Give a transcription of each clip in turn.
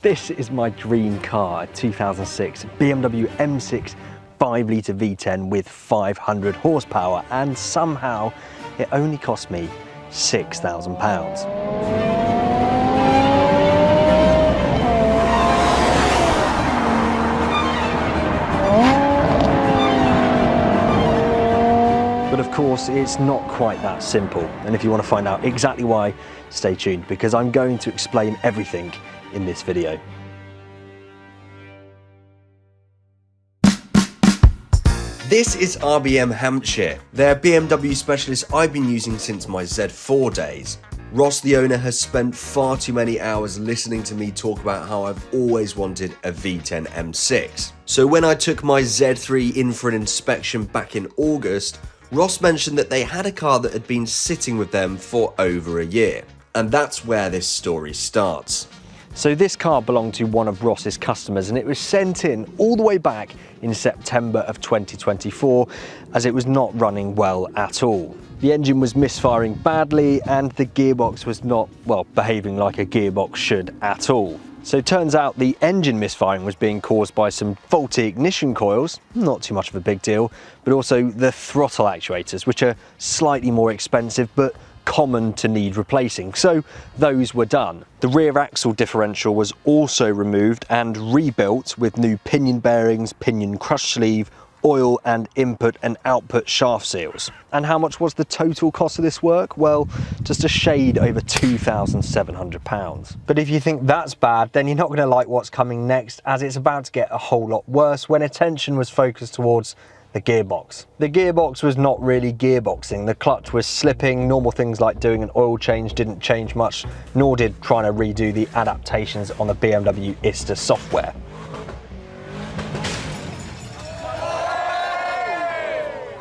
This is my dream car, a 2006 BMW M6 5-litre V10 with 500 horsepower, and somehow it only cost me £6,000. But of course, it's not quite that simple. And if you want to find out exactly why, stay tuned, because I'm going to explain everything in this video. This is RBM Hampshire. They're BMW specialists I've been using since my Z4 days. Ross, the owner, has spent far too many hours listening to me talk about how I've always wanted a V10 M6. So when I took my Z3 in for an inspection back in August, Ross mentioned that they had a car that had been sitting with them for over a year. And that's where this story starts. So this car belonged to one of Ross's customers, and it was sent in all the way back in September of 2024 as it was not running well at all. The engine was misfiring badly and the gearbox was not, well, behaving like a gearbox should at all. So it turns out the engine misfiring was being caused by some faulty ignition coils, not too much of a big deal, but also the throttle actuators, which are slightly more expensive but common to need replacing. So those were done. The rear axle differential was also removed and rebuilt with new pinion bearings, pinion crush sleeve, oil and input and output shaft seals. And how much was the total cost of this work? Well, just a shade over £2,700. But if you think that's bad, then you're not going to like what's coming next, as it's about to get a whole lot worse when attention was focused towards the gearbox. The gearbox was not really gearboxing. The clutch was slipping. Normal things like doing an oil change didn't change much, nor did trying to redo the adaptations on the BMW ISTA software.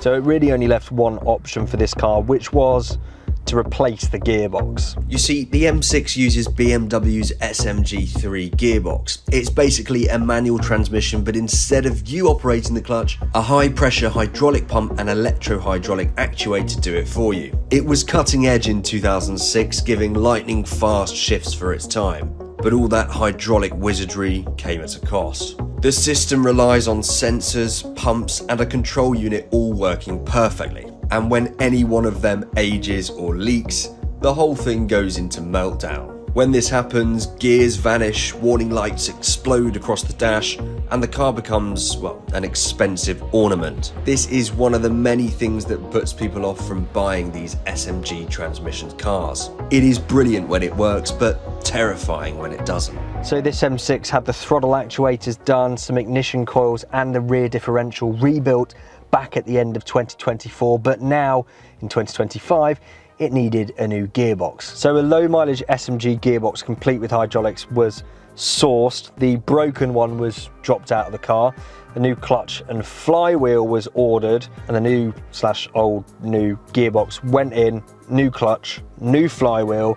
So it really only left one option for this car, which was to replace the gearbox. You see, the M6 uses BMW's SMG3 gearbox. It's basically a manual transmission, but instead of you operating the clutch, a high pressure hydraulic pump and electro-hydraulic actuator do it for you. It was cutting edge in 2006, giving lightning fast shifts for its time. But all that hydraulic wizardry came at a cost. The system relies on sensors, pumps, and a control unit all working perfectly. And when any one of them ages or leaks, the whole thing goes into meltdown. When this happens, gears vanish, warning lights explode across the dash, and the car becomes, well, an expensive ornament. This is one of the many things that puts people off from buying these SMG transmission cars. It is brilliant when it works, but terrifying when it doesn't. So this M6 had the throttle actuators done, some ignition coils and the rear differential rebuilt back at the end of 2024, but now in 2025 it needed a new gearbox. So a low mileage SMG gearbox complete with hydraulics was sourced, the broken one was dropped out of the car, a new clutch and flywheel was ordered, and the new / old new gearbox went in, new clutch, new flywheel.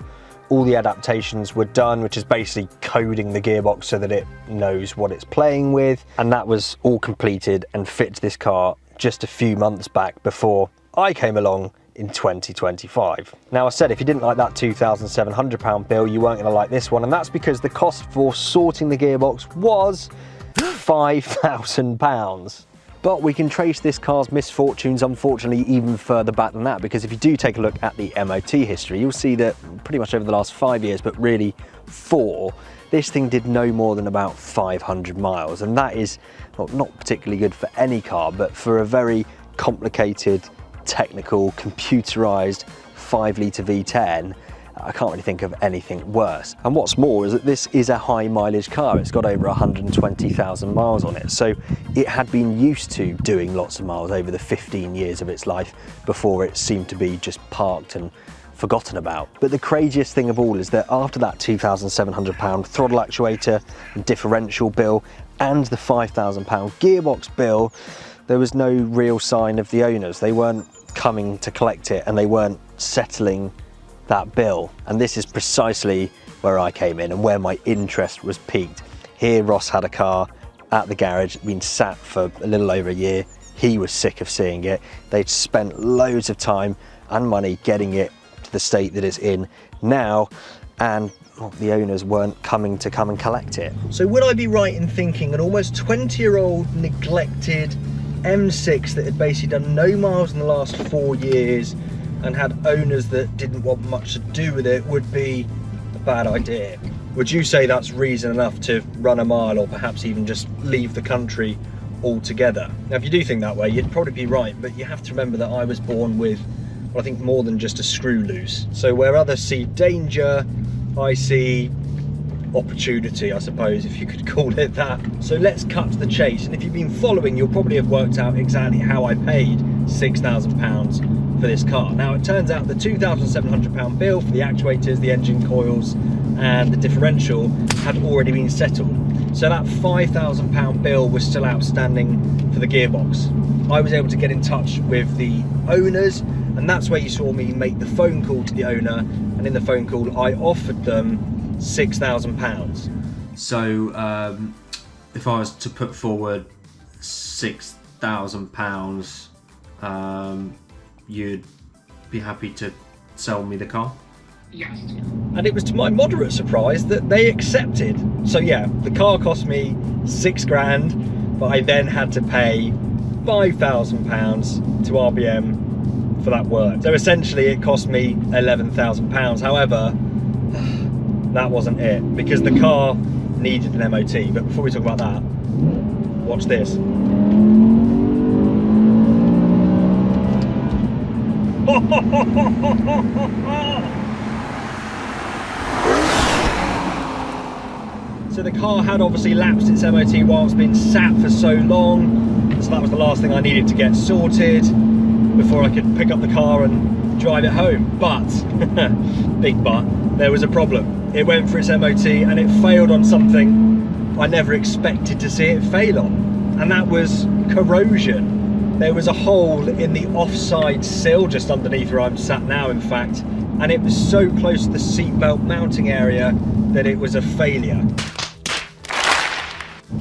All the adaptations were done, which is basically coding the gearbox so that it knows what it's playing with, and that was all completed and fit to this car just a few months back before I came along in 2025. Now, I said if you didn't like that £2,700 bill, you weren't going to like this one, and that's because the cost for sorting the gearbox was £5,000. But we can trace this car's misfortunes, unfortunately, even further back than that, because if you do take a look at the MOT history, you'll see that pretty much over the last 5 years, but really 4, this thing did no more than about 500 miles. And that is not particularly good for any car, but for a very complicated, technical, computerized 5-litre V10, I can't really think of anything worse. And what's more is that this is a high mileage car. It's got over 120,000 miles on it. So it had been used to doing lots of miles over the 15 years of its life before it seemed to be just parked and forgotten about. But the craziest thing of all is that after that £2,700 throttle actuator and differential bill and the £5,000 gearbox bill, there was no real sign of the owners. They weren't coming to collect it and they weren't settling that bill. And this is precisely where I came in and where my interest was piqued. Here Ross had a car at the garage, been sat for a little over a year. He was sick of seeing it. They'd spent loads of time and money getting it to the state that it's in. Now and well, the owners weren't coming to come and collect it. So would I be right in thinking an almost 20-year-old neglected M6 that had basically done no miles in the last 4 years and had owners that didn't want much to do with it would be a bad idea? Would you say that's reason enough to run a mile, or perhaps even just leave the country altogether? Now, if you do think that way, you'd probably be right, but you have to remember that I was born with, well, I think more than just a screw loose. So where others see danger, I see opportunity, I suppose, if you could call it that. So let's cut to the chase. And if you've been following, you'll probably have worked out exactly how I paid £6,000 for this car. Now, it turns out the £2,700 bill for the actuators, the engine coils, and the differential had already been settled. So that £5,000 bill was still outstanding for the gearbox. I was able to get in touch with the owners, and that's where you saw me make the phone call to the owner. And in the phone call, I offered them £6,000. So if I was to put forward £6,000, you'd be happy to sell me the car? Yes. And it was to my moderate surprise that they accepted. So yeah, the car cost me £6,000, but I then had to pay £5,000 to RBM for that work. So essentially it cost me £11,000. However, that wasn't it, because the car needed an MOT. But before we talk about that, watch this. So the car had obviously lapsed its MOT while it's been sat for so long. So that was the last thing I needed to get sorted before I could pick up the car and drive it home. But, big but, there was a problem. It went for its MOT and it failed on something I never expected to see it fail on. And that was corrosion. There was a hole in the offside sill, just underneath where I'm sat now, in fact. And it was so close to the seatbelt mounting area that it was a failure.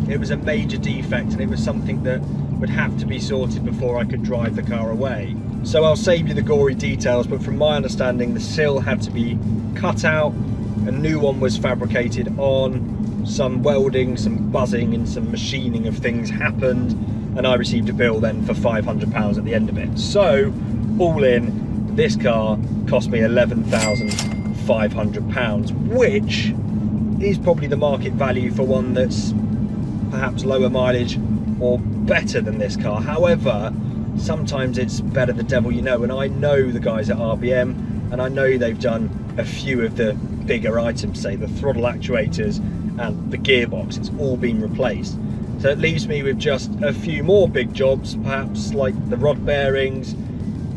It was a major defect, and it was something that would have to be sorted before I could drive the car away. So I'll save you the gory details, but from my understanding, the sill had to be cut out, a new one was fabricated on, some welding, some buzzing and some machining of things happened, and I received a bill then for £500 at the end of it. So all in, this car cost me £11,500, which is probably the market value for one that's perhaps lower mileage or better than this car. However, sometimes it's better the devil you know, and I know the guys at RBM, and I know they've done a few of the bigger items, say the throttle actuators and the gearbox. It's all been replaced. So it leaves me with just a few more big jobs, perhaps like the rod bearings,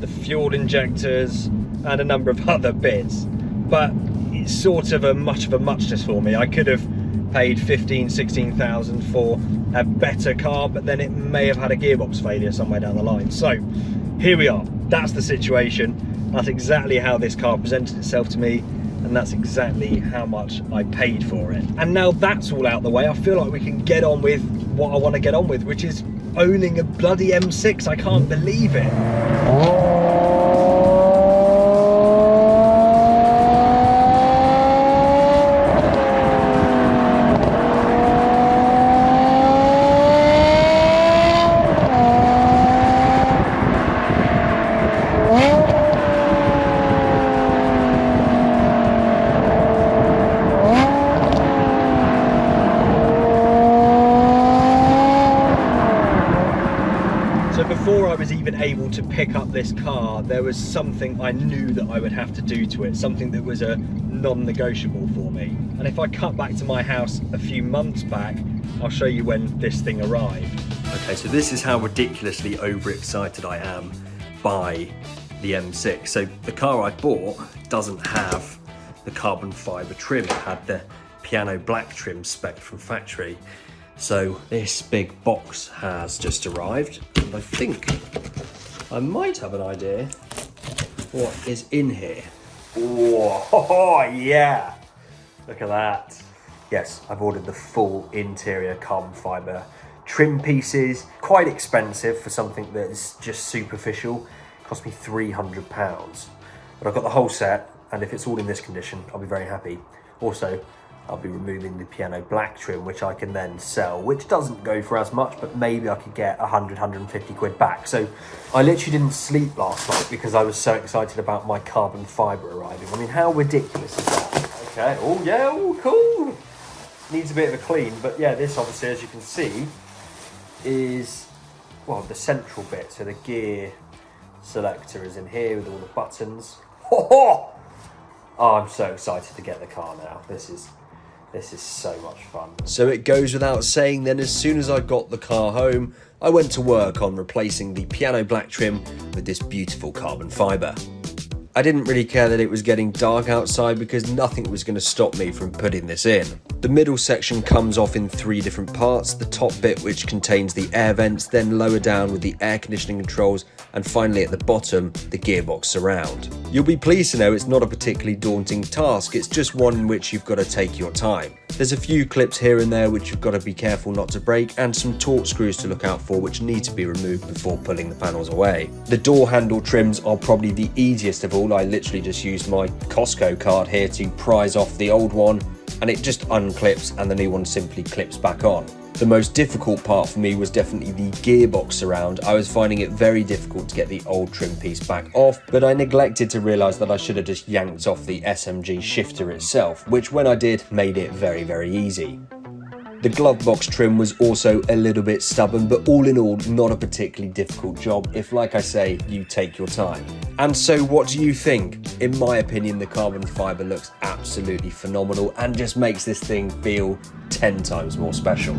the fuel injectors, and a number of other bits. But it's sort of a muchness for me. I could have paid 16,000 for a better car, but then it may have had a gearbox failure somewhere down the line. So here we are. That's the situation. That's exactly how this car presented itself to me, and that's exactly how much I paid for it. And now that's all out the way, I feel like we can get on with what I want to get on with, which is owning a bloody M6. I can't believe it. Before I was even able to pick up this car, there was something I knew that I would have to do to it, something that was a non-negotiable for me. And if I cut back to my house a few months back, I'll show you when this thing arrived. Okay, so this is how ridiculously overexcited I am by the M6. So the car I bought doesn't have the carbon fibre trim. It had the piano black trim spec from factory. So this big box has just arrived, and I think I might have an idea what is in here. Oh yeah, look at that. Yes, I've ordered the full interior carbon fibre trim pieces. Quite expensive for something that is just superficial. It cost me £300, but I've got the whole set and if it's all in this condition, I'll be very happy. Also, I'll be removing the piano black trim, which I can then sell, which doesn't go for as much, but maybe I could get 100, 150 quid back. So I literally didn't sleep last night because I was so excited about my carbon fibre arriving. I mean, how ridiculous is that? Okay, oh yeah, oh cool. Needs a bit of a clean, but yeah, this obviously, as you can see, is, well, the central bit. So the gear selector is in here with all the buttons. Oh, I'm so excited to get the car now. This is so much fun. So it goes without saying then, as soon as I got the car home, I went to work on replacing the piano black trim with this beautiful carbon fibre. I didn't really care that it was getting dark outside because nothing was going to stop me from putting this in. The middle section comes off in 3 different parts, the top bit which contains the air vents, then lower down with the air conditioning controls, and finally at the bottom, the gearbox surround. You'll be pleased to know it's not a particularly daunting task, it's just one in which you've got to take your time. There's a few clips here and there which you've got to be careful not to break, and some torque screws to look out for which need to be removed before pulling the panels away. The door handle trims are probably the easiest of all. I literally just used my Costco card here to prise off the old one, and it just unclips and the new one simply clips back on. The most difficult part for me was definitely the gearbox surround. I was finding it very difficult to get the old trim piece back off, but I neglected to realise that I should have just yanked off the SMG shifter itself, which when I did, made it very, very easy. The glove box trim was also a little bit stubborn, but all in all, not a particularly difficult job if, like I say, you take your time. And so what do you think? In my opinion, the carbon fibre looks absolutely phenomenal and just makes this thing feel 10 times more special.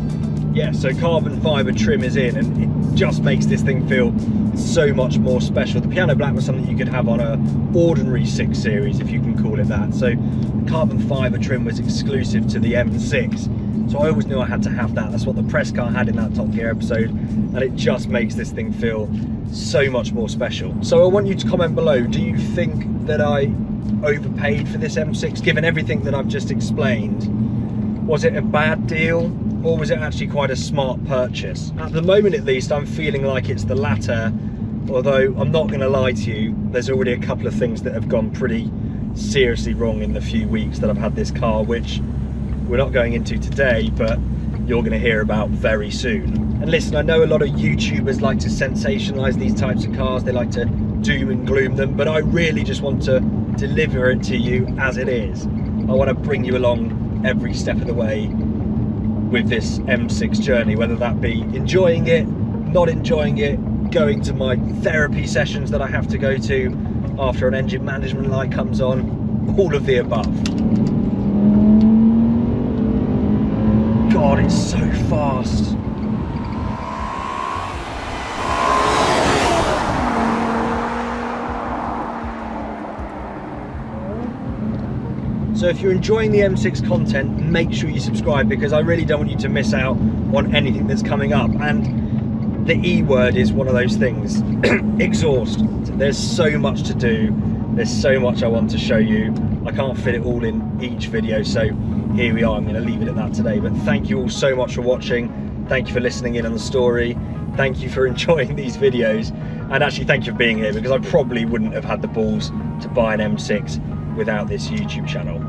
Yeah, so carbon fibre trim is in and it just makes this thing feel so much more special. The piano black was something you could have on a ordinary 6 Series, if you can call it that. So the carbon fibre trim was exclusive to the M6. So I always knew I had to have that. That's what the press car had in that Top Gear episode, and it just makes this thing feel so much more special. So I want you to comment below, do you think that I overpaid for this M6, given everything that I've just explained? Was it a bad deal, or was it actually quite a smart purchase? At the moment at least, I'm feeling like it's the latter, although I'm not gonna lie to you, there's already a couple of things that have gone pretty seriously wrong in the few weeks that I've had this car, which we're not going into today, but you're going to hear about very soon. And listen, I know a lot of YouTubers like to sensationalize these types of cars, they like to doom and gloom them, but I really just want to deliver it to you as it is. I want to bring you along every step of the way with this M6 journey, whether that be enjoying it, not enjoying it, going to my therapy sessions that I have to go to after an engine management light comes on, all of the above. God, it's so fast. So if you're enjoying the M6 content, make sure you subscribe, because I really don't want you to miss out on anything that's coming up. And the E word is one of those things, exhaust. There's so much to do. There's so much I want to show you. I can't fit it all in each video, so here we are. I'm going to leave it at that today, but thank you all so much for watching. Thank you for listening in on the story. Thank you for enjoying these videos, and actually thank you for being here, because I probably wouldn't have had the balls to buy an M6 without this YouTube channel.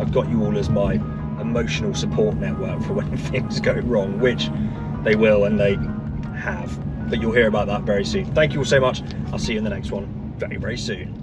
I've got you all as my emotional support network for when things go wrong, which they will and they have, but you'll hear about that very soon. Thank you all so much. I'll see you in the next one very, very soon.